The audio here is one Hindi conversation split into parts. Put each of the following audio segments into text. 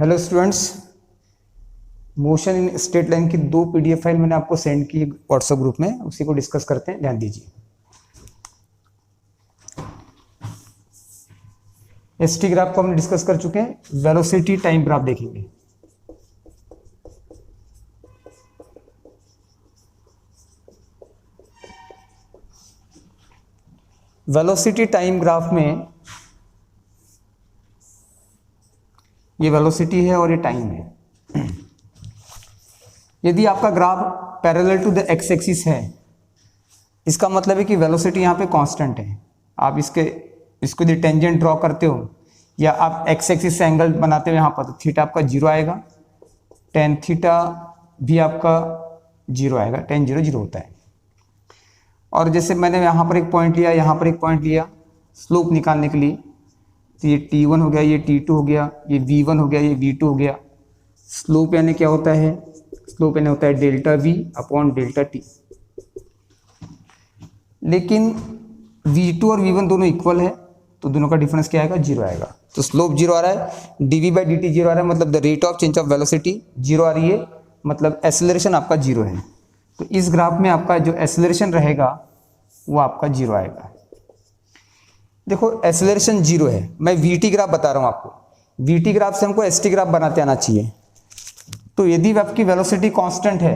Hello students, motion in straight line की 2 पीडीएफ फाइल मैंने आपको सेंड की व्हाट्सएप ग्रुप में, उसी को डिस्कस करते हैं। ध्यान दीजिए। एसटी ग्राफ को हमने डिस्कस कर चुके हैं, वेलोसिटी टाइम ग्राफ देखेंगे। वेलोसिटी टाइम ग्राफ में ये वेलोसिटी है और ये टाइम है। यदि आपका graph parallel to the x axis है, इसका मतलब है कि वेलोसिटी यहाँ पे कांस्टेंट है। आप इसको यदि टेंजेंट ड्रॉ करते हो या आप एक्स एक्सिस से एंगल बनाते हो यहाँ पर, तो थीटा आपका 0 आएगा, टेन थीटा भी आपका 0 आएगा, टेन 0 0 होता है। और जैसे मैंने यहाँ पर एक पॉइंट लिया, यहाँ पर एक पॉइंट लिया स्लोप निकालने के लिए, तो ये T1 हो गया, ये T2 हो गया, ये V1 हो गया, ये V2 हो गया। स्लोप यानी क्या होता है? स्लोप यानी होता है delta V upon delta T। लेकिन V2 और V1 दोनों इक्वल है, तो दोनों का डिफरेंस क्या आएगा? 0 आएगा। तो स्लोप 0 आ रहा है, dV/dt 0 आ रहा है, मतलब the rate of change of velocity 0 आ रही है, मतलब एक्सेलरेशन आपका 0 है। तो इस ग्राफ में आपका जो एक्सेलरेशन रहेगा वो आपका 0 आएगा। देखो एक्सेलरेशन 0 है, मैं VT ग्राफ बता रहा हूँ आपको। VT ग्राफ से हमको ST ग्राफ बनाते आना चाहिए। तो यदि आपकी वेलोसिटी कांस्टेंट है,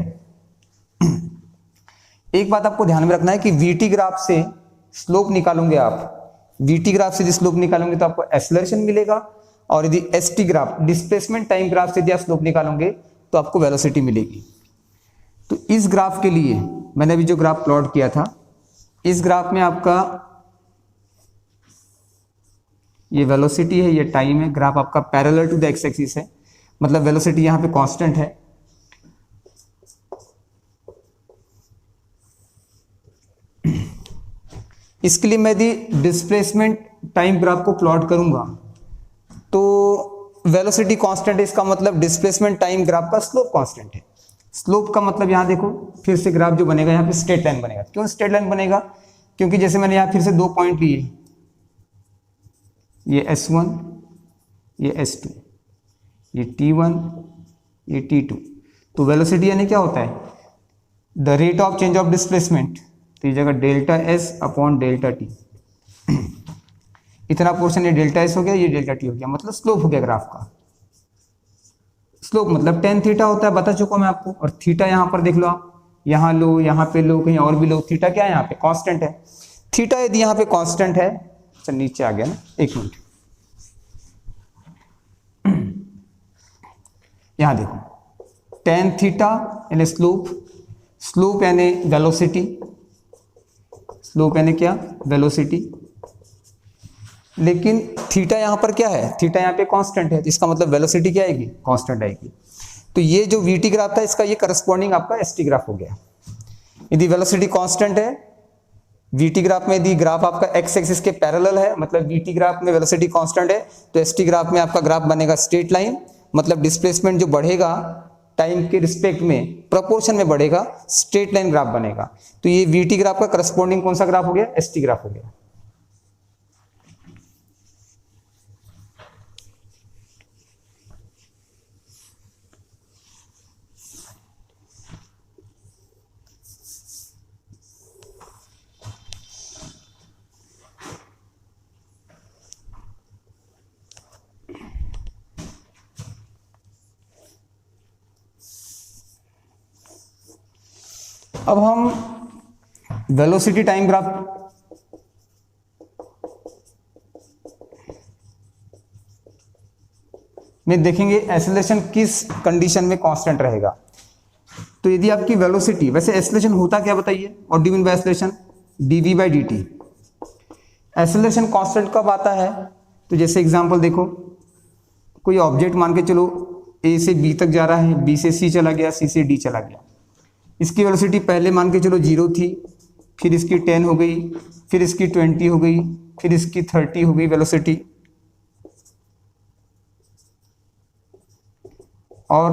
एक बात आपको ध्यान में रखना है कि VT ग्राफ से स्लोप निकालोगे आप, VT ग्राफ से यदि स्लोप निकालोगे तो आपको एक्सेलरेशन मिलेगा, और यदि ST graph displacement time graph से यदि आप स्लोप निकालोगे तो आपको वेलोसिटी मिलेगी। तो इस ग्राफ के लिए मैंने अभी जो ग्राफ प्लॉट किया था, इस ग्राफ में आपका ये वेलोसिटी है, ये टाइम है। ग्राफ आपका parallel to the x axis है, मतलब वेलोसिटी यहां पे कांस्टेंट है। इसके लिए मैं यदि डिस्प्लेसमेंट टाइम ग्राफ को प्लॉट करूंगा तो वेलोसिटी कांस्टेंट है, इसका मतलब डिस्प्लेसमेंट टाइम ग्राफ का स्लोप कांस्टेंट है। स्लोप का मतलब यहां देखो, फिर से ग्राफ जो बनेगा यहां पे स्ट्रेट लाइन बनेगा। क्यों स्ट्रेट लाइन बनेगा? क्योंकि जैसे मैंने यहां फिर से 2 पॉइंट लिए, ये S1, ये S2, ये T1, ये T2। तो वेलोसिटी यानी क्या होता है? The rate of change of displacement, तो ये जगह delta S upon delta T। इतना पोर्शन ये डेल्टा S हो गया, ये डेल्टा T हो गया, मतलब स्लोप हो गया ग्राफ का। स्लोप मतलब टेन थीटा होता है, बता चुका मैं आपको। और थीटा यहाँ पर देख लो आप, यहाँ लो, यहाँ पे लो, कहीं और भी लो, थीटा क्या है? यहाँ पे कांस्टेंट है। थीटा यदि यहाँ पे कांस्टेंट है, चल नीचे आ गया ना, एक मिनट, यहां देखो, टेन थीटा यानी स्लोप, स्लोप यानी वेलोसिटी, स्लोप यानी क्या? वेलोसिटी। लेकिन थीटा यहां पर क्या है? थीटा यहां पे कांस्टेंट है, तो इसका मतलब वेलोसिटी क्या आएगी? कांस्टेंट आएगी। तो ये जो VT ग्राफ था, इसका ये करस्पॉन्डिंग आपका ST ग्राफ हो गया। यदि वेलोसिटी कांस्टेंट है, VT ग्राफ में यदि ग्राफ आपका एक्स एक्सिस के पैरेलल है, मतलब VT ग्राफ में वेलोसिटी कांस्टेंट है, तो ST ग्राफ में आपका ग्राफ बनेगा स्ट्रेट लाइन, मतलब डिस्प्लेसमेंट जो बढ़ेगा टाइम के रिस्पेक्ट में प्रोपोर्शन में बढ़ेगा, स्ट्रेट लाइन ग्राफ बनेगा। तो ये VT ग्राफ का करस्पॉन्डिंग कौन सा ग्राफ हो गया? ST ग्राफ हो गया। अब हम वेलोसिटी टाइम ग्राफ में देखेंगे एक्सेलरेशन किस कंडीशन में कांस्टेंट रहेगा। तो यदि आपकी वेलोसिटी, वैसे एक्सेलरेशन होता क्या बताइए? और given by acceleration dV/dt। Acceleration constant कब आता है? तो जैसे एग्जांपल देखो, कोई ऑब्जेक्ट मान के चलो A से B तक जा रहा है, B से C चला गया, C से D चला गया। इसकी वेलोसिटी पहले मान के चलो 0 थी, फिर इसकी 10 हो गई, फिर इसकी 20 हो गई, फिर इसकी 30 हो गई वेलोसिटी, और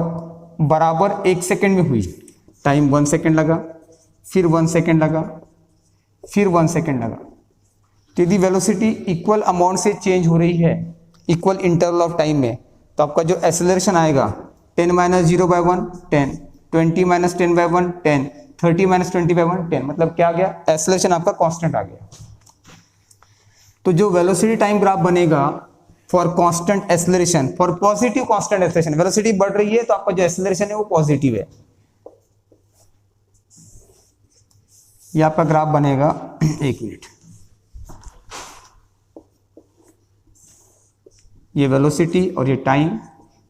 बराबर 1 सेकेंड में हुई। टाइम 1 सेकेंड लगा, फिर 1 सेकेंड लगा, फिर 1 सेकेंड लगा। तो यदि वेलोसिटी इक्वल अमाउंट से चेंज हो रही है, इक्वल इंटरवल ऑफ टाइम में, तो आपका जो एक्सेलरेशन आएगा 10 माइनस 0/1 10, 20 माइनस 10/1 10, 30 माइनस 20/1 10, मतलब क्या आ गया, एक्सेलरेशन आपका कांस्टेंट आ गया। तो जो वेलोसिटी टाइम ग्राफ बनेगा for constant acceleration, for positive constant acceleration, velocity बढ़ रही है तो आपका जो एक्सेलरेशन है वो पॉजिटिव है, ये आपका ग्राफ बनेगा। एक मिनट, ये वेलोसिटी और ये टाइम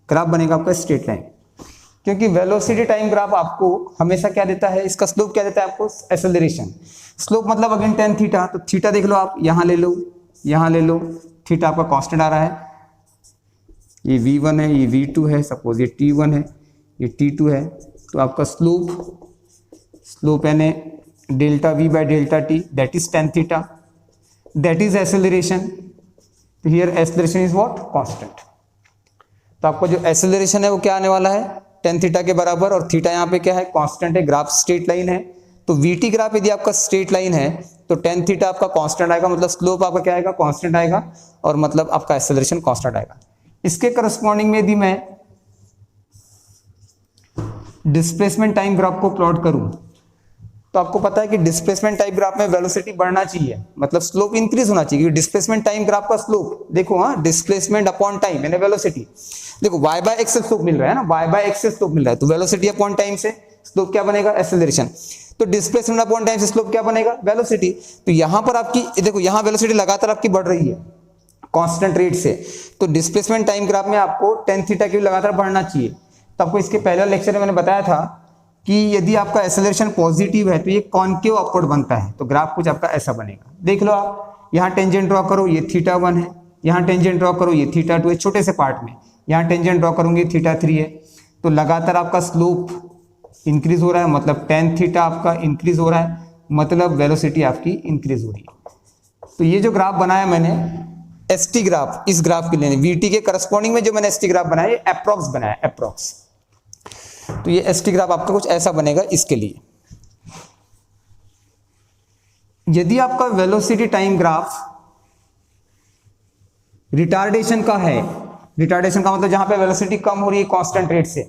ग्राफ बनेगा आपका स्ट्रेट लाइन, क्योंकि वेलोसिटी टाइम ग्राफ आपको हमेशा क्या देता है, इसका स्लोप क्या देता है आपको, एक्सेलरेशन। स्लोप मतलब अगेन tan थीटा, तो थीटा देख लो आप, यहां ले लो, यहां ले लो, थीटा आपका कांस्टेंट आ रहा है, ये v1 है, ये v2 है, सपोज ये t1 है, ये t2 है, तो आपका स्लोप यानी delta v by delta t, that is tan theta, that is acceleration. Here acceleration is what, constant. तो आपका जो एक्सेलरेशन है वो क्या आने वाला है, tan थीटा के बराबर, और थीटा यहाँ पे क्या है, कांस्टेंट है, ग्राफ स्ट्रेट लाइन है। तो vt ग्राफ यदि आपका स्ट्रेट लाइन है तो tan थीटा आपका कांस्टेंट आएगा, मतलब स्लोप आपका क्या आएगा, कांस्टेंट आएगा, और मतलब आपका एक्सेलरेशन कांस्टेंट आएगा। इसके करस्पॉन्डिंग में यदि मैं डिस्प्लेसमेंट टाइम ग्राफ को प्लॉट करूं तो आपको पता है कि डिस्प्लेसमेंट टाइम ग्राफ में वेलोसिटी बढ़ना चाहिए, मतलब स्लोप इंक्रीज होना चाहिए, क्योंकि डिस्प्लेसमेंट टाइम ग्राफ का स्लोप देखो, हाँ, डिस्प्लेसमेंट अपॉन टाइम यानी वेलोसिटी, देखो y बाय एक्स से स्लोप मिल रहा है ना, y बाय एक्स से स्लोप मिल रहा है, तो वेलोसिटी अपॉन टाइम से स्लोप क्या बनेगा, एक्सेलरेशन। तो डिस्प्लेसमेंट अपॉन टाइम से स्लोप क्या बनेगा, वेलोसिटी। तो यहां पर आपकी देखो, यहां वेलोसिटी लगातार आपकी बढ़ रही है कांस्टेंट रेट से, तो डिस्प्लेसमेंट टाइम ग्राफ में आपको tan थीटा की लगातार बढ़ना चाहिए। तो आपको इसके पहले लेक्चर में मैंने बताया था कि यदि आपका एक्सेलरेशन पॉजिटिव है तो ये कॉनकेव अपवर्ड बनता है, तो ग्राफ कुछ आपका ऐसा बनेगा। देख लो आप, यहाँ टेंजेंट ड्रॉ करो, ये θ1 है, यहाँ टेंजेंट ड्रॉ करो, ये θ2 है, छोटे से पार्ट में, यहाँ टेंजेंट ड्रॉ करूंगी θ3 है, तो लगातार आपका स्लोप इंक्रीज हो रहा है, मतलब tan थीटा आपका इंक्रीज हो रहा है, मतलब वेलोसिटी आपकी इंक्रीज हो रही है। तो ये जो ग्राफ बनाया मैंने एसटी ग्राफ, इस ग्राफ के लिए वीटी के करस्पॉन्डिंग में जो मैंने एसटी ग्राफ बनाया, अप्रॉक्स बनाया, अप्रॉक्स। तो ये एसटी ग्राफ आपका कुछ ऐसा बनेगा इसके लिए। यदि आपका वेलोसिटी टाइम ग्राफ रिटार्डेशन का है, रिटार्डेशन का मतलब जहां पे वेलोसिटी कम हो रही है कांस्टेंट रेट से,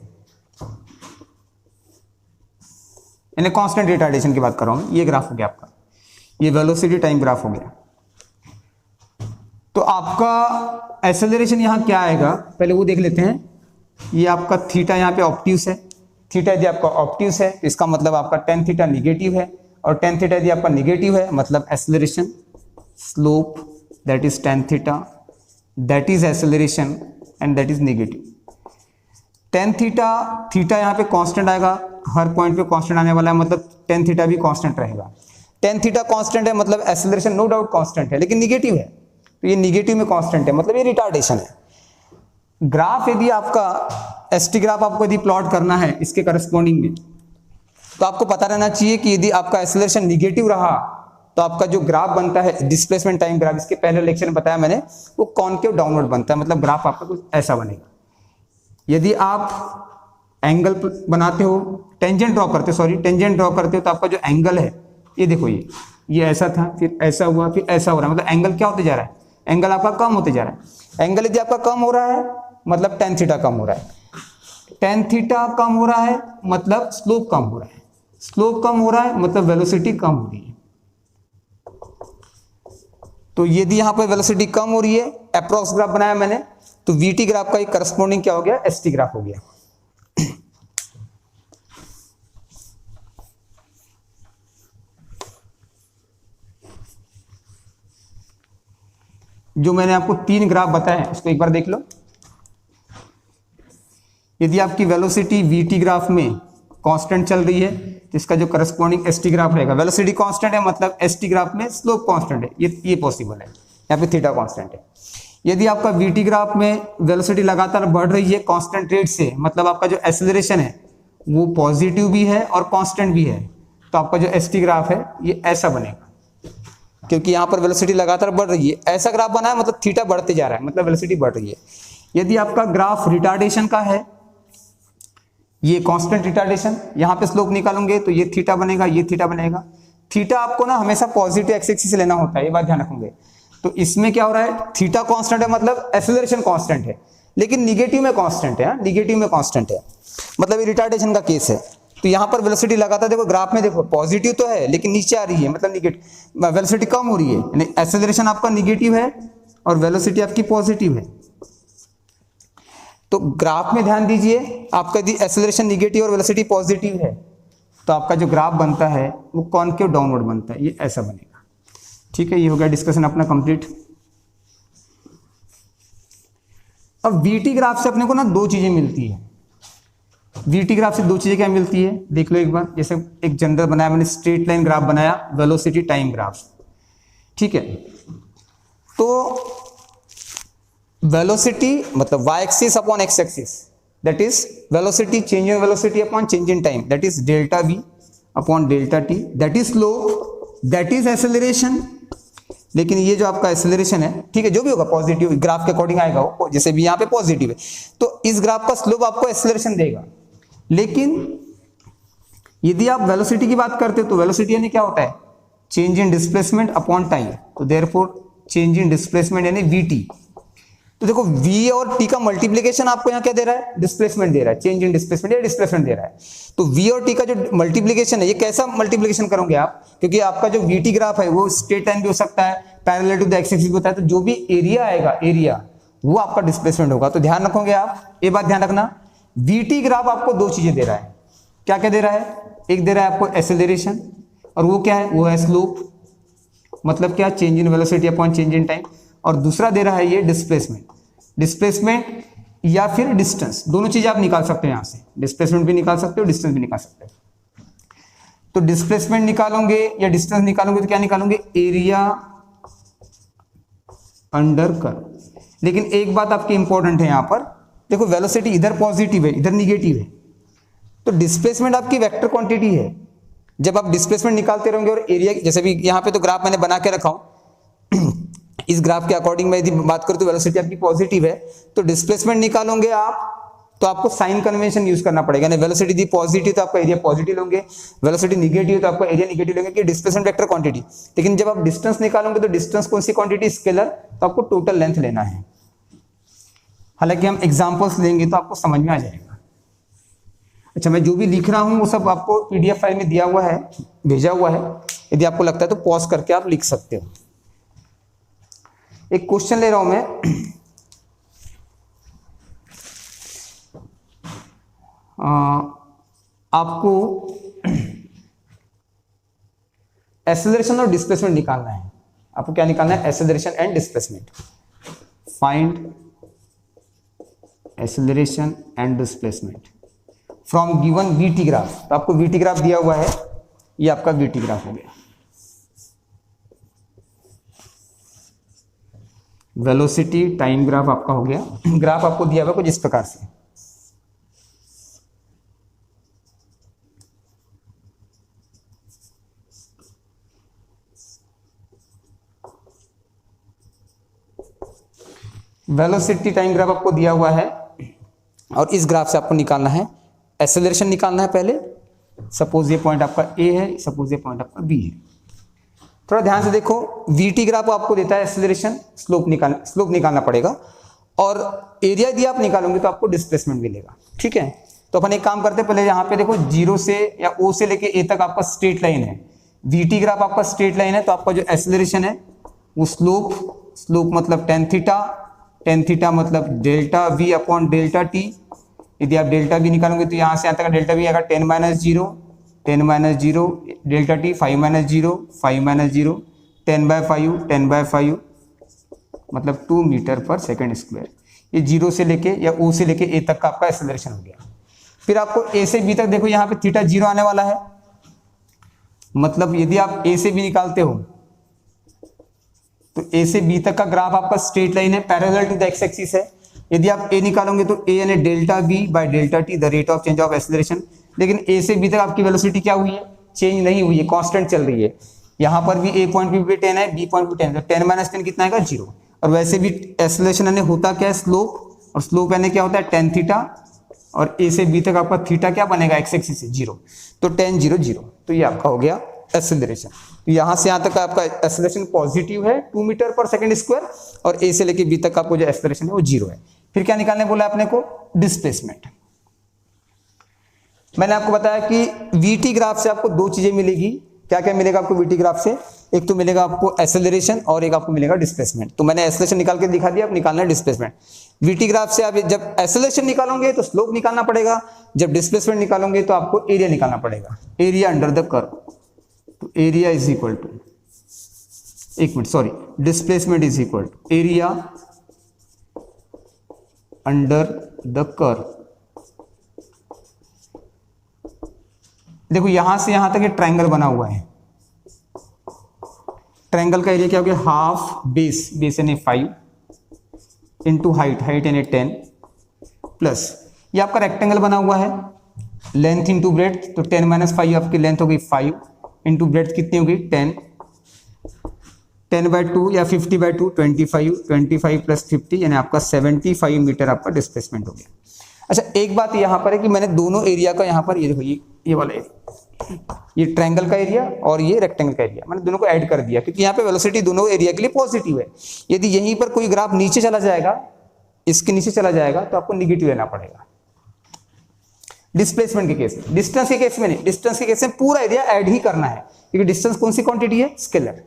यानी कांस्टेंट रिटार्डेशन की बात कर रहा हूं, ये ग्राफ हो गया आपका, ये वेलोसिटी टाइम ग्राफ हो गया। तो आपका एक्सेलरेशन यहां क्या आएगा, पहले वो देख लेते हैं। ये आपका थीटा यहाँ पे ऑब्ट्यूस है, थीटा यदि आपका ऑब्ट्यूस है तो इसका मतलब आपका tan थीटा निगेटिव है, और tan थीटा यदि आपका निगेटिव है मतलब acceleration, slope that is tan theta, that is acceleration and that is negative. tan theta, theta यहाँ पे कांस्टेंट आएगा, हर पॉइंट पे कांस्टेंट आने वाला है, मतलब tan थीटा भी कांस्टेंट रहेगा। tan थीटा कांस्टेंट है मतलब एक्सेलरेशन नो डाउट कांस्टेंट है, लेकिन निगेटिव है, तो ये निगेटिव में कांस्टेंट है, मतलब ये रिटार्डेशन है। ग्राफ यदि आपका एसटी ग्राफ आपको यदि प्लॉट करना है इसके करस्पॉन्डिंग में, तो आपको पता रहना चाहिए कि यदि आपका एक्सेलरेशन निगेटिव रहा तो आपका जो ग्राफ बनता है डिस्प्लेसमेंट टाइम ग्राफ, इसके पहले लेक्चर में बताया मैंने, वो कॉनकेव डाउनवर्ड बनता है, मतलब ग्राफ आपका कुछ ऐसा बनेगा। यदि आप एंगल बनाते हो, टेंजेंट ड्रॉ करते हो, सॉरी टेंजेंट ड्रॉ करते हो, तो आपका जो एंगल है, ये देखो, ये ऐसा था, फिर ऐसा हुआ, फिर ऐसा हो रहा है, मतलब एंगल क्या होते जा रहा है, एंगल आपका कम होते जा रहा है। एंगल यदि आपका कम हो रहा है मतलब tan थीटा कम हो रहा है, tan थीटा कम हो रहा है मतलब स्लोप कम हो रहा है, स्लोप कम हो रहा है मतलब वेलोसिटी कम हो रही है। तो यदि यहां पर वेलोसिटी कम हो रही है, अप्रॉक्स ग्राफ बनाया मैंने, तो वीटी ग्राफ का एक करस्पॉन्डिंग क्या हो गया, एसटी ग्राफ हो गया। जो मैंने आपको 3 ग्राफ बताए हैं उसको एक बार देख लो। यदि आपकी वेलोसिटी वीटी ग्राफ में कांस्टेंट चल रही है तो इसका जो करस्पॉन्डिंग एसटी ग्राफ रहेगा, वेलोसिटी कांस्टेंट है मतलब एसटी ग्राफ में स्लोप कांस्टेंट है, ये पॉसिबल है, यहाँ पे थीटा कांस्टेंट है। यदि आपका वीटी ग्राफ में वेलोसिटी लगातार बढ़ रही है कांस्टेंट रेट से, मतलब आपका जो एक्सेलरेशन है वो पॉजिटिव भी है और कांस्टेंट भी है, तो आपका जो एसटी ग्राफ है ये ऐसा बनेगा, क्योंकि यहाँ पर वेलोसिटी लगातार बढ़ रही है। ऐसा ग्राफ बना है मतलब थीटा बढ़ते जा रहा है, मतलब वेलोसिटी बढ़ रही है। यदि आपका ग्राफ रिटार्डेशन का है, ये कांस्टेंट रिटार्डेशन, यहाँ पे स्लोप निकालोगे तो ये थीटा बनेगा, ये थीटा बनेगा। थीटा आपको ना हमेशा पॉजिटिव एक्स एक्सिस से लेना होता है, ये बात ध्यान रखोगे। तो इसमें क्या हो रहा है, थीटा कांस्टेंट है मतलब एक्सेलरेशन कांस्टेंट है, लेकिन निगेटिव में कांस्टेंट है, निगेटिव में कांस्टेंट है, मतलब ये रिटार्डेशन का केस है। तो यहाँ पर वेलोसिटी लगातार देखो ग्राफ में देखो पॉजिटिव तो है लेकिन नीचे आ रही है, मतलब निगेटिव, वेलोसिटी कम हो रही है, यानी एक्सेलरेशन आपका निगेटिव है और वेलोसिटी आपकी पॉजिटिव है। तो ग्राफ में ध्यान दीजिए, आपका यदि एक्सेलरेशन निगेटिव और वेलोसिटी पॉजिटिव है तो आपका जो ग्राफ बनता है वो कॉनकेव डाउनवर्ड बनता है, ये ऐसा बनेगा। ठीक है, ये हो गया डिस्कशन अपना कंप्लीट। अब वीटी ग्राफ से अपने को ना दो चीजें मिलती है। वीटी ग्राफ से दो चीजें क्या मिलती है देख लो एक बार। जैसे एक जनरल बनाया मैंने, स्ट्रेट लाइन ग्राफ बनाया, वेलोसिटी टाइम ग्राफ। ठीक है, तो वेलोसिटी मतलब y axis upon x axis, that is velocity change in velocity upon change in time, that is delta v upon delta t, that is slope, that is acceleration. लेकिन ये जो आपका एक्सेलरेशन है, ठीक है, जो भी होगा पॉजिटिव ग्राफ के अकॉर्डिंग आएगा वो, जैसे भी यहाँ पे पॉजिटिव है तो इस ग्राफ का स्लोप आपको एक्सेलरेशन देगा। लेकिन यदि आप वेलोसिटी की बात करते हो तो वेलोसिटी यानी क्या होता है, change in displacement upon time, तो देयरफॉर चेंज इन डिस्प्लेसमेंट यानी vt। तो देखो v और t का मल्टीप्लिकेशन आपको यहाँ क्या दे रहा है, डिस्प्लेसमेंट दे रहा है, चेंज इन डिस्प्लेसमेंट या डिस्प्लेसमेंट दे रहा है। तो v और t का जो मल्टीप्लिकेशन है, ये कैसा मल्टीप्लिकेशन करोगे आप, क्योंकि आपका जो vt ग्राफ है वो स्ट्रेट लाइन भी हो सकता है, parallel to the x axis भी होता है, तो जो भी एरिया आएगा, एरिया वो आपका डिस्प्लेसमेंट होगा। तो ध्यान रखोगे आप, ये बात ध्यान रखना, vt ग्राफ आपको दो चीजें दे रहा है। क्या क्या दे रहा है, एक दे रहा है आपको एक्सेलरेशन, और वो क्या है, वो है स्लोप, मतलब क्या, change in velocity upon change in time, और दूसरा दे रहा है ये डिस्प्लेसमेंट, डिस्प्लेसमेंट या फिर डिस्टेंस, दोनों चीजें आप निकाल सकते हो यहाँ से, डिस्प्लेसमेंट भी निकाल सकते हो, डिस्टेंस भी निकाल सकते हो। तो डिस्प्लेसमेंट निकालोगे या डिस्टेंस निकालोगे तो क्या निकालोगे, एरिया अंडर कर्व। लेकिन एक बात आपकी इंपॉर्टेंट है यहाँ पर, देखो वेलोसिटी इधर पॉजिटिव है इधर निगेटिव है, तो डिस्प्लेसमेंट आपकी वेक्टर क्वांटिटी है। जब आप डिस्प्लेसमेंट निकालते रहोगे और एरिया, जैसे भी यहाँ पे तो ग्राफ मैंने बना के रखा हूं इस ग्राफ के अकॉर्डिंग मैं यदि बात करूं तो वेलोसिटी आपकी पॉजिटिव है, तो डिस्प्लेसमेंट निकालोगे आप तो आपको साइन कन्वेंशन यूज करना पड़ेगा। यानी वेलोसिटी दी पॉजिटिव तो आपका एरिया पॉजिटिव होंगे, वेलोसिटी निगेटिव तो आपका एरिया निगेटिव लेंगे, कि डिस्प्लेसमेंट वेक्टर क्वांटिटी। लेकिन जब आप डिस्टेंस निकालोगे तो डिस्टेंस कौन सी क्वांटिटी, स्केलर, तो आपको टोटल लेंथ लेना है। हालांकि हम एग्जांपल्स लेंगे तो आपको समझ में आ जाएगा। अच्छा, मैं जो भी लिख रहा हूं वो सब आपको पीडीएफ फाइल में दिया हुआ है, भेजा हुआ है, यदि आपको लगता है तो पॉज करके आप लिख सकते हो। एक क्वेश्चन ले रहा हूं मैं, आपको एक्सेलरेशन और डिस्प्लेसमेंट निकालना है। आपको क्या निकालना है, acceleration and displacement. Find acceleration and displacement from given VT graph. तो आपको वीटी ग्राफ दिया हुआ है, ये आपका वीटी ग्राफ हो गया। वेलोसिटी टाइम ग्राफ आपका हो गया। ग्राफ आपको दिया हुआ कुछ इस प्रकार से, वेलोसिटी टाइम ग्राफ आपको दिया हुआ है और इस ग्राफ से आपको निकालना है एक्सेलरेशन, निकालना है पहले। सपोज ये पॉइंट आपका ए है, सपोज ये पॉइंट आपका बी है। थोड़ा ध्यान से देखो, वीटी ग्राफ आपको देता है एक्सेलरेशन, स्लोप निकालना पड़ेगा, और एरिया यदि आप निकालोगे तो आपको डिस्प्लेसमेंट मिलेगा। ठीक है, तो अपन एक काम करते हैं, पहले यहाँ पे देखो जीरो से या ओ से लेके ए तक आपका स्ट्रेट लाइन है, वीटी ग्राफ आपका स्ट्रेट लाइन है, तो आपका जो एक्सेलरेशन है वो स्लोप मतलब टेन थीटा मतलब delta we upon delta T. यदि आप डेल्टा वी निकालोगे तो यहाँ से यहाँ तक डेल्टा वी आएगा 10 minus zero, delta T 5 minus zero, 10/5 मतलब 2 मीटर पर सेकेंड स्क्वायर। ये जीरो से लेके या ओ से लेके ए तक का आपका एक्सेलरेशन हो गया। फिर आपको ए से बी तक देखो, यहाँ पे थीटा 0 आने वाला है, मतलब यदि आप ए से बी निकालते हो तो ए से बी तक का ग्राफ आपका स्ट्रेट लाइन है, parallel to the x axis है। यदि आप ए निकालोगे तो ए यानी delta v by delta t, the rate of change of acceleration. लेकिन ए से बी तक आपकी वेलोसिटी क्या हुई है, चेंज नहीं हुई है, कांस्टेंट चल रही है। यहाँ पर भी ए पॉइंट भी 10 है, बी पॉइंट भी 10 है, तो 10 माइनस 10 कितना आएगा, 0। और वैसे भी एक्सेलरेशन यानी होता क्या है, स्लोप, और स्लोप यानी क्या होता है, tan थीटा, और ए से बी तक आपका थीटा क्या बनेगा, एक्स एक्सिस से 0, तो tan 0 0। तो ये आपका हो गया एक्सेलरेशन। तो यहाँ से यहाँ तक आपका एक्सेलरेशन पॉजिटिव है 2 मीटर पर सेकंड स्क्वायर, और ए से लेके बी तक आपको जो एक्सेलरेशन है वो 0 है। फिर क्या निकालने बोला अपने को, डिस्प्लेसमेंट। मैंने आपको बताया कि वीटी ग्राफ से आपको दो चीजें मिलेगी। क्या क्या मिलेगा आपको वीटी ग्राफ से, एक तो मिलेगा आपको एक्सेलरेशन और एक आपको मिलेगा डिस्प्लेसमेंट। तो मैंने एक्सेलरेशन निकाल के दिखा दिया, अब निकालना है डिस्प्लेसमेंट। वीटी ग्राफ से आप जब एक्सेलरेशन निकालोगे तो स्लोप निकालना पड़ेगा, जब डिस्प्लेसमेंट निकालोगे तो आपको एरिया निकालना पड़ेगा, एरिया अंडर द कर्व। तो एरिया इज इक्वल टू, एक मिनट sorry, displacement is equal to area under the curve. देखो यहां से यहां तक ये ट्रायंगल बना हुआ है, ट्रायंगल का एरिया क्या हो गया, हाफ बेस, बेस यानी 5 इंटू हाइट, हाइट यानी 10 प्लस ये आपका रेक्टेंगल बना हुआ है, लेंथ इंटू ब्रेड्थ, तो 10 माइनस 5 आपकी लेंथ हो गई 5 इंटू ब्रेड्थ कितनी होगी 10, 10/2 या 50/2 25, 25 प्लस 50 यानी आपका 75 मीटर आपका डिस्प्लेसमेंट हो गया। अच्छा एक बात यहाँ पर है कि मैंने दोनों एरिया का यहाँ पर ये देखो, ये वाला एरिया, ये ट्रायंगल का एरिया और ये रेक्टेंगल का एरिया, मैंने दोनों को ऐड कर दिया क्योंकि यहाँ पे वेलोसिटी दोनों एरिया के लिए पॉजिटिव है। यदि यहीं पर कोई ग्राफ नीचे चला जाएगा, इसके नीचे चला जाएगा तो आपको निगेटिव लेना पड़ेगा डिस्प्लेसमेंट के केस में। डिस्टेंस के केस में नहीं, डिस्टेंस के केस में पूरा एरिया ऐड ही करना है क्योंकि डिस्टेंस कौन सी क्वांटिटी है, स्केलर।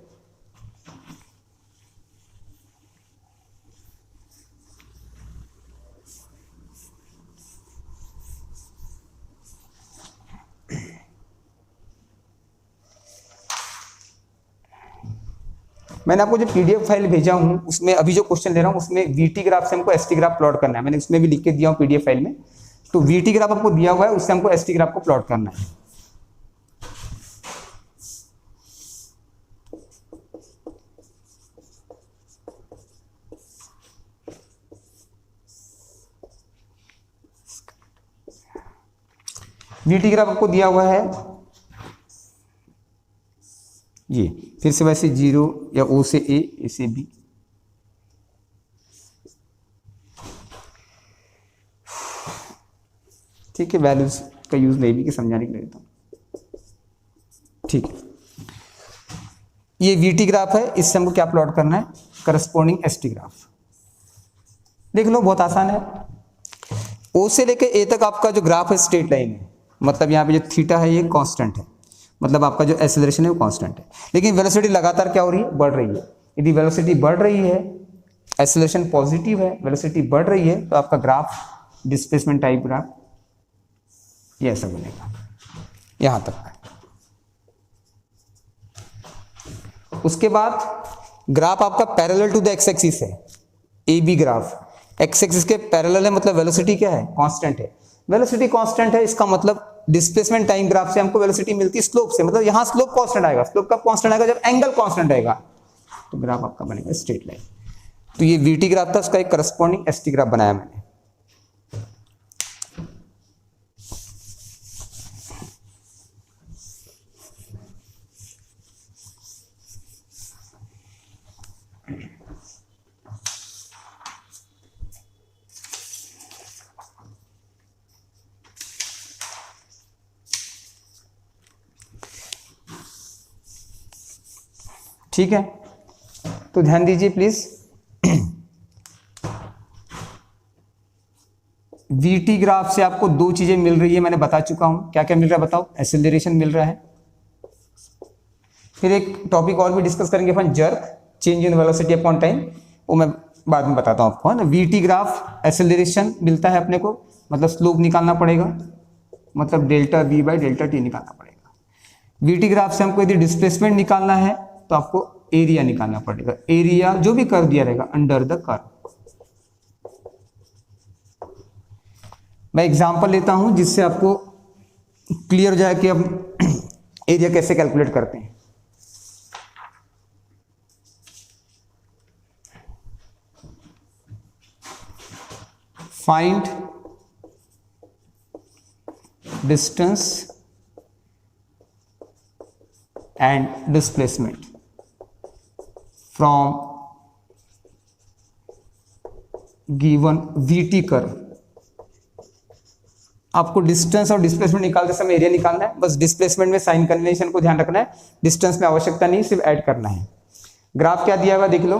मैंने आपको जो पीडीएफ फाइल भेजा हूं उसमें अभी जो क्वेश्चन ले रहा हूं उसमें वीटी ग्राफ से हमको एसटी ग्राफ प्लॉट करना है, मैंने उसमें भी लिख के दिया हूं पीडीएफ फाइल में। तो वीटी ग्राफ आपको दिया हुआ है, उससे हमको एसटी ग्राफ को प्लॉट करना है। वीटी ग्राफ आपको दिया हुआ है ये, फिर से वैसे 0 या O से A, A से B, ठीक है, वैल्यूज का यूज नहीं भी कि समझाने के लिए देता हूं, ठीक है। ये वीटी ग्राफ है, इससे हमको क्या प्लॉट करना है, करस्पॉन्डिंग एसटी ग्राफ। देख लो बहुत आसान है। O से लेके A तक आपका जो ग्राफ है स्ट्रेट लाइन है, मतलब यहाँ पे जो थीटा है ये कांस्टेंट है, मतलब आपका जो एक्सेलरेशन है वो कांस्टेंट है। लेकिन वेलोसिटी लगातार क्या हो रही है, बढ़ रही है। यदि वेलोसिटी बढ़ रही है, एक्सेलरेशन पॉजिटिव है, वेलोसिटी बढ़ रही है, तो आपका ग्राफ डिस्प्लेसमेंट टाइप ग्राफ ये ऐसा बनेगा, यहां तक है। उसके बाद ग्राफ आपका parallel to the x axis है, A B graph x axis के पैरेलल है, मतलब वेलोसिटी क्या है, कांस्टेंट है। वेलोसिटी कांस्टेंट है, इसका मतलब डिस्प्लेसमेंट टाइम ग्राफ से हमको वेलोसिटी मिलती है स्लोप से, मतलब यहां स्लोप कांस्टेंट आएगा। स्लोप कब कांस्टेंट आएगा, जब एंगल कांस्टेंट आएगा, तो ग्राफ आपका बनेगा स्ट्रेट लाइन। तो ये वीटी ग्राफ था, उसका एक करस्पॉन्डिंग एसटी ग्राफ बनाया मैंने। ठीक है, तो ध्यान दीजिए प्लीज। वीटी ग्राफ से आपको दो चीजें मिल रही है, मैंने बता चुका हूं। क्या क्या मिल रहा है बताओ, एक्सेलरेशन मिल रहा है, फिर एक टॉपिक और भी डिस्कस करेंगे अपन, jerk, change in velocity upon time, वो मैं बाद में बताता हूं आपको, है ना। वीटी ग्राफ एक्सेलरेशन मिलता है अपने को, मतलब स्लोप निकालना पड़ेगा, मतलब delta we by delta T निकालना पड़ेगा। वीटी ग्राफ से हमको यदि डिस्प्लेसमेंट निकालना है तो आपको एरिया निकालना पड़ेगा, एरिया जो भी कर्व दिया रहेगा अंडर द कर्व। मैं एग्जांपल लेता हूं जिससे आपको क्लियर हो जाए कि अब एरिया कैसे कैलकुलेट करते हैं। Find distance and displacement from given VT curve। आपको डिस्टेंस और डिस्प्लेसमेंट निकालते समय एरिया निकालना है, बस डिस्प्लेसमेंट में साइन कन्वेंशन को ध्यान रखना है, डिस्टेंस में आवश्यकता नहीं, सिर्फ ऐड करना है। ग्राफ क्या दिया हुआ देख लो,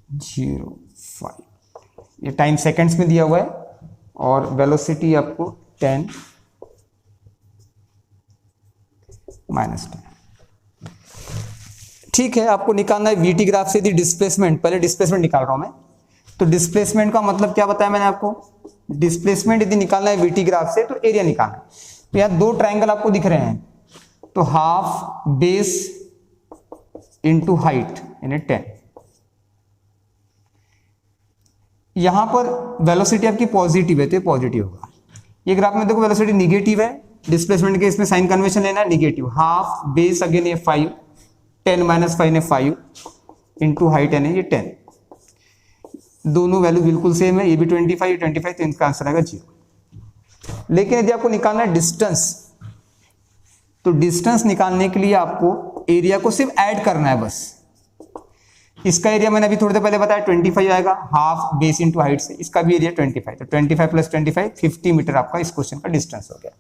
0.05, ये टाइम सेकेंड्स में दिया हुआ है और वेलोसिटी आपको 10 -10। ठीक है, आपको निकालना है वीटी ग्राफ से यदि डिस्प्लेसमेंट, पहले डिस्प्लेसमेंट निकाल रहा हूं मैं। तो डिस्प्लेसमेंट का मतलब क्या बताया मैंने आपको, डिस्प्लेसमेंट यदि निकालना है वीटी ग्राफ से तो एरिया निकालना है। तो यहां दो ट्रायंगल आपको दिख रहे हैं, तो हाफ बेस इंटू हाइट यानी 10। यहां पर वेलोसिटी आपकी पॉजिटिव है तो ये पॉजिटिव होगा। ये ग्राफ में देखो वेलोसिटी निगेटिव है, डिस्प्लेसमेंट के इसमें साइन कन्वेंशन लेना है निगेटिव। हाफ बेस अगेन ये 5, 10 - 5 ने 5 इंटू हाइट है ये 10। दोनों वैल्यू बिल्कुल सेम है, ये भी 25 25, तो इनका आंसर आएगा 0। लेकिन यदि आपको निकालना है डिस्टेंस, तो डिस्टेंस निकालने के लिए आपको एरिया को सिर्फ ऐड करना है बस। इसका एरिया मैंने अभी थोड़ी देर पहले बताया 25 आएगा, हाफ बेस इंटू हाइट से, इसका भी एरिया 25, तो 25 + 25 50 मीटर आपका इस क्वेश्चन का डिस्टेंस हो गया।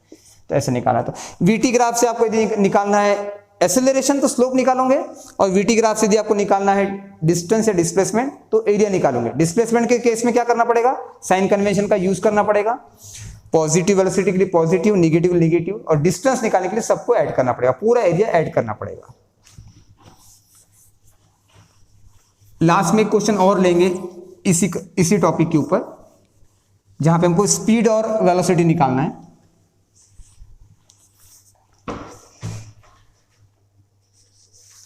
तो ऐसे निकाला। तो वीटी ग्राफ से आपको यदि निकालना है एक्सेलरेशन तो स्लोप निकालोगे, और वीटी ग्राफ से यदि आपको निकालना है डिस्टेंस या डिस्प्लेसमेंट तो एरिया निकालोगे। डिस्प्लेसमेंट के केस में क्या करना पड़ेगा, साइन कन्वेंशन का यूज करना पड़ेगा। पॉजिटिव वेलोसिटी के लिए पॉजिटिव, निगेटिव निगेटिव, और डिस्टेंस निकालने के लिए सबको ऐड करना पड़ेगा, पूरा एरिया ऐड करना पड़ेगा। लास्ट में एक क्वेश्चन और लेंगे इसी टॉपिक के ऊपर, जहां पे हमको स्पीड और वेलोसिटी निकालना है।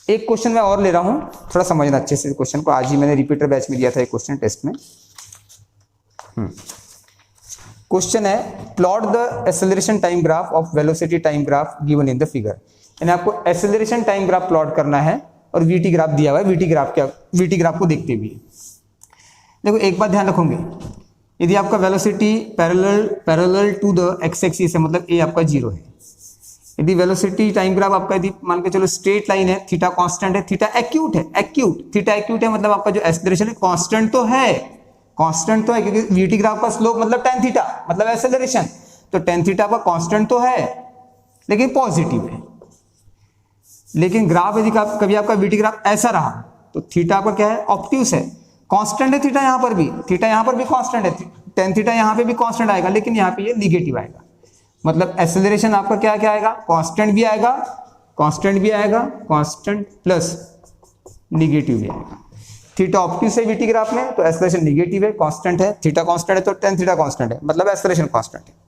एक क्वेश्चन मैं और ले रहा हूं, थोड़ा समझना अच्छे से क्वेश्चन को। आज ही मैंने रिपीटर बैच में दिया था एक क्वेश्चन टेस्ट में। क्वेश्चन है plot the acceleration time graph of velocity time graph given in the figure. यानी आपको एक्सेलरेशन टाइम ग्राफ प्लॉट करना है और वीटी ग्राफ दिया हुआ है, वीटी ग्राफ को देखते हुए। देखो एक बात ध्यान रखोगे, यदि आपका velocity parallel to the x axis है, मतलब ए आपका 0 है। यदि वेलोसिटी टाइम ग्राफ आपका यदि मान के चलो स्ट्रेट लाइन है, थीटा कांस्टेंट है, थीटा एक्यूट है, थीटा एक्यूट है, मतलब आपका जो एक्सेलरेशन है कांस्टेंट तो है, क्योंकि वीटी ग्राफ का स्लोप मतलब tan थीटा मतलब एक्सेलरेशन, तो tan थीटा का कांस्टेंट तो है लेकिन पॉजिटिव है। लेकिन ग्राफ यदि कभी आपका वीटी ग्राफ ऐसा रहा तो थीटा आपका क्या है, ऑब्ट्यूस है, कांस्टेंट है थीटा, यहां पर भी कांस्टेंट है, tan थीटा यहां पे भी कांस्टेंट आएगा, लेकिन यहां पे ये निगेटिव आएगा। मतलब एक्सेलरेशन आपका क्या क्या आएगा, कांस्टेंट भी आएगा, कांस्टेंट प्लस निगेटिव भी आएगा। थीटा ऑब्ट्यूस है वीटी ग्राफ में, तो एक्सेलरेशन निगेटिव है, कांस्टेंट है, थीटा कांस्टेंट है तो tan थीटा कांस्टेंट है, मतलब एक्सेलरेशन कांस्टेंट है।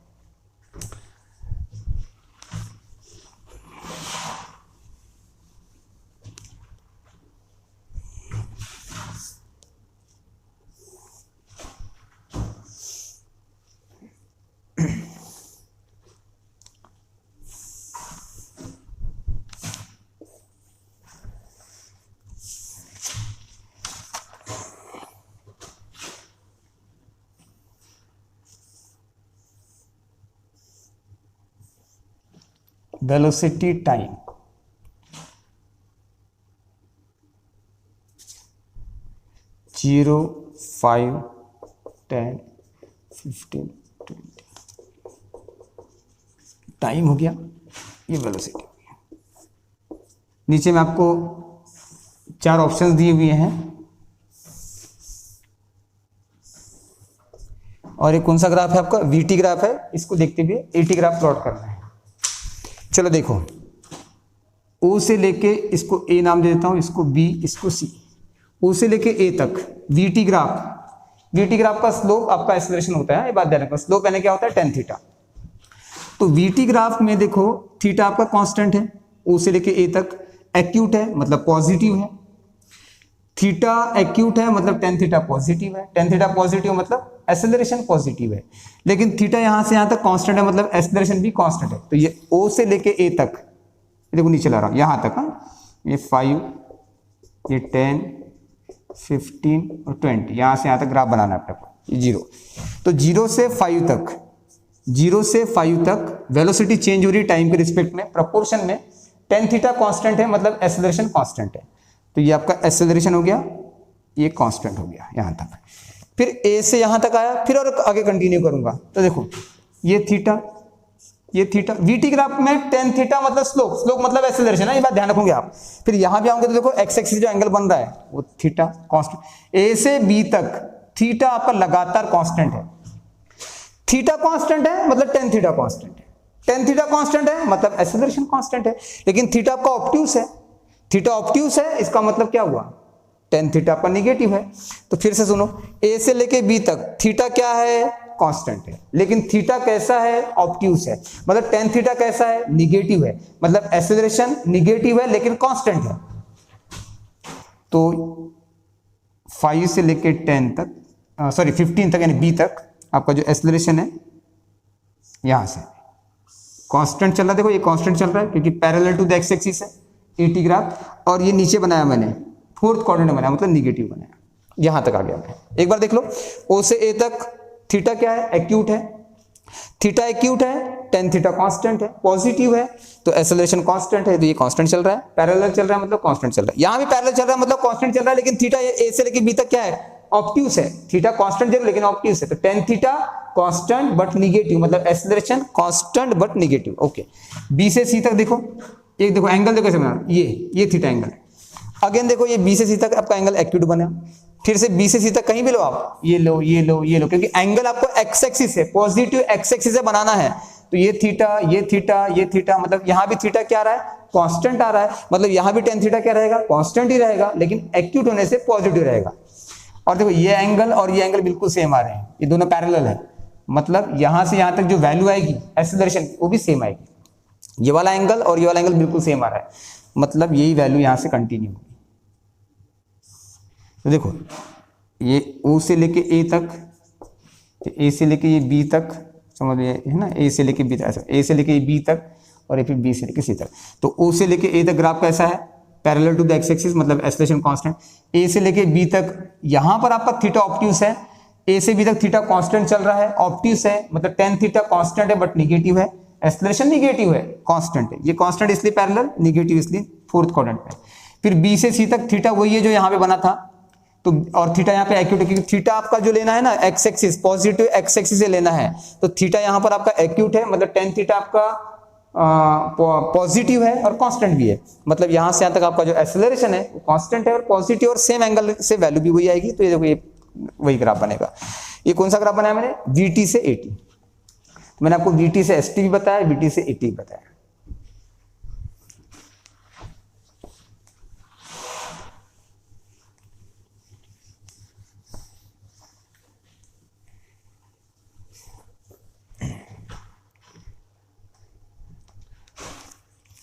वेलोसिटी टाइम जीरो 5 10 15 20 टाइम हो गया, ये वेलोसिटी हो गया। नीचे में आपको 4 ऑप्शंस दिए हुए हैं, और ये कौन सा ग्राफ है आपका, वीटी ग्राफ है। इसको देखते हुए एटी ग्राफ प्लॉट करना है। चलो देखो, ओ से लेके इसको ए नाम दे देता हूं, इसको बी, इसको सी, ओ से लेके ए तक वीटी ग्राफ का स्लोप आपका एक्सेलरेशन होता है, ये बात ध्यान रखना। स्लोप यानी क्या होता है, tan थीटा। तो वीटी ग्राफ में देखो थीटा आपका कांस्टेंट है, ओ से लेके ए तक, एक्यूट है मतलब पॉजिटिव है, थीटा एक्यूट है मतलब tan थीटा पॉजिटिव है, tan थीटा पॉजिटिव मतलब एक्सेलरेशन पॉजिटिव है। लेकिन थीटा यहां से यहां तक कांस्टेंट है मतलब एक्सेलरेशन भी कांस्टेंट है। तो ये ओ से लेके ए तक, देखो नीचे ला रहा हूं यहां तक, ये 5, ये 10 15 और 20, यहां से यहां तक ग्राफ बनाना है अपने को, ये 0। तो 0 से 5 तक वेलोसिटी चेंज हो रही है टाइम के रिस्पेक्ट में, प्रोपोर्शन में। tan थीटा कांस्टेंट है मतलब एक्सेलरेशन कांस्टेंट है, तो ये आपका एक्सेलरेशन हो गया, ये कांस्टेंट हो गया यहां तक। फिर ए से यहां तक आया, फिर और आगे कंटिन्यू करूंगा, तो देखो ये थीटा, ये थीटा, वीटी ग्राफ में टेन थीटा मतलब स्लोप, स्लोप मतलब एक्सेलरेशन है, ये बात ध्यान रखोगे आप। फिर यहां भी आऊंगे तो देखो एक्स एक्सिस जो एंगल बन रहा है वो थीटा कांस्टेंट, ए से बी तक थीटा आपका लगातार कांस्टेंट है। थीटा कांस्टेंट है मतलब टेन थीटा कांस्टेंट है, टेन थीटा कांस्टेंट है मतलब एक्सेलरेशन कांस्टेंट है। लेकिन थीटा आपका ऑब्ट्यूस है, थीटा ऑब्ट्यूस है, इसका मतलब क्या हुआ, टेन थीटा आपका निगेटिव है। तो फिर से सुनो, ए से लेके बी तक थीटा क्या है, कांस्टेंट है, लेकिन थीटा कैसा है, ऑब्ट्यूस है, मतलब टेन थीटा कैसा है, निगेटिव है, मतलब एक्सेलरेशन निगेटिव है लेकिन कांस्टेंट है। तो 5 से लेके 10 तक, सॉरी 15 तक यानी बी तक आपका जो एक्सेलरेशन है यहां से कांस्टेंट चल रहा है। देखो ये कांस्टेंट चल रहा है क्योंकि parallel to the x axis है एटी ग्राफ, और ये नीचे बनाया मैंने फोर्थ क्वाड्रेंट बनाया मतलब निगेटिव बनाया, यहां तक आ गया। एक बार देख लो, ओ से ए तक थीटा क्या है, एक्यूट है, थीटा एक्यूट है, टेन थीटा कांस्टेंट है, पॉजिटिव है तो एक्सेलरेशन कांस्टेंट है, तो ये कांस्टेंट चल रहा है। पैरेलल चल रहा है मतलब कांस्टेंट चल रहा है, यहां भी पैरेलल चल रहा है मतलब कांस्टेंट चल रहा है, लेकिन थीटा ए से लेके बी तक क्या है, ऑब्ट्यूस है। थीटा कांस्टेंट जरूर लेकिन ऑब्ट्यूस है, तो tan theta constant but negative, मतलब acceleration constant but negative. Okay, B से सी तक देखो, एक देखो एंगल देखो कैसे बना, ये थीटा एंगल है। अगेन देखो ये बी से सी तक आपका एंगल एक्यूट बना, फिर से बी से सी तक कहीं भी लो आप, ये लो ये लो ये लो, क्योंकि एंगल आपको एक्स एक्सिस है, पॉजिटिव एक्स एक्सिस से बनाना है, तो ये थीटा ये थीटा ये थीटा, मतलब यहां भी थीटा क्या आ रहा है, कांस्टेंट आ रहा है, मतलब यहां भी टेन थीटा क्या रहेगा, कांस्टेंट ही रहेगा, लेकिन एक्यूट होने से पॉजिटिव रहेगा। और देखो ये एंगल और ये एंगल बिल्कुल सेम आ रहे हैं, ये दोनों पैरेलल है, मतलब यहां से यहां तक जो वैल्यू आएगी एक्सेलरेशन वो भी सेम आएगी। ये वाला एंगल और ये वाला एंगल बिल्कुल सेम आ रहा है, मतलब यही वैल्यू यहां से कंटिन्यू होगी। तो देखो ये ओ से लेके ए तक, ए से लेके ये बी तक, समझ ये है ना, ए से लेके बी तक, ए से लेके बी तक और फिर बी से लेके सी तक। तो ओ से लेके ए तक ग्राफ कैसा है, parallel to the x axis मतलब एक्सेलरेशन कांस्टेंट। ए से लेके बी तक यहां पर आपका थीटा ऑब्ट्यूस है, ए से बी तक थीटा कांस्टेंट चल रहा है, ऑब्ट्यूस है मतलब टेन थीटा कांस्टेंट है बट निगेटिव है, एक्सेलरेशन निगेटिव है, कांस्टेंट है, ये कांस्टेंट इसलिए पैरेलल, निगेटिव इसलिए फोर्थ क्वाड्रेंट में। फिर बी से सी तक थीटा वही है जो यहां पे बना था, तो और थीटा यहाँ पे एक्यूट है, क्योंकि थीटा आपका जो लेना है ना x axis, positive x axis से लेना है, तो थीटा यहाँ पर आपका एक्यूट है, मतलब टेन थीटा आपका पॉजिटिव है और कांस्टेंट भी है, मतलब यहाँ से यहाँ तक आपका जो एक्सेलरेशन है वो कांस्टेंट है और पॉजिटिव, और सेम एंगल से वैल्यू भी वही आएगी। तो ये देखो ये वही ग्राफ बनेगा। ये कौन सा ग्राफ बनाया मैंने, वीटी से एटी। तो मैंने आपको वीटी से एसटी भी बताया, वीटी से एटी भी बताया।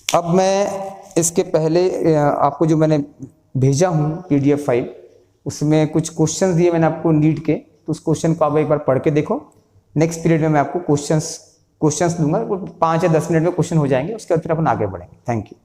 अब मैं इसके पहले आपको जो मैंने भेजा हूँ PDF फाइल, उसमें कुछ क्वेश्चंस दिए मैंने आपको नीट के, तो उस क्वेश्चन को आप एक बार पढ़ के देखो। नेक्स्ट पीरियड में मैं आपको क्वेश्चंस दूंगा, 5 या 10 मिनट में क्वेश्चन हो जाएंगे, उसके बाद फिर अपन आगे बढ़ेंगे। Thank you.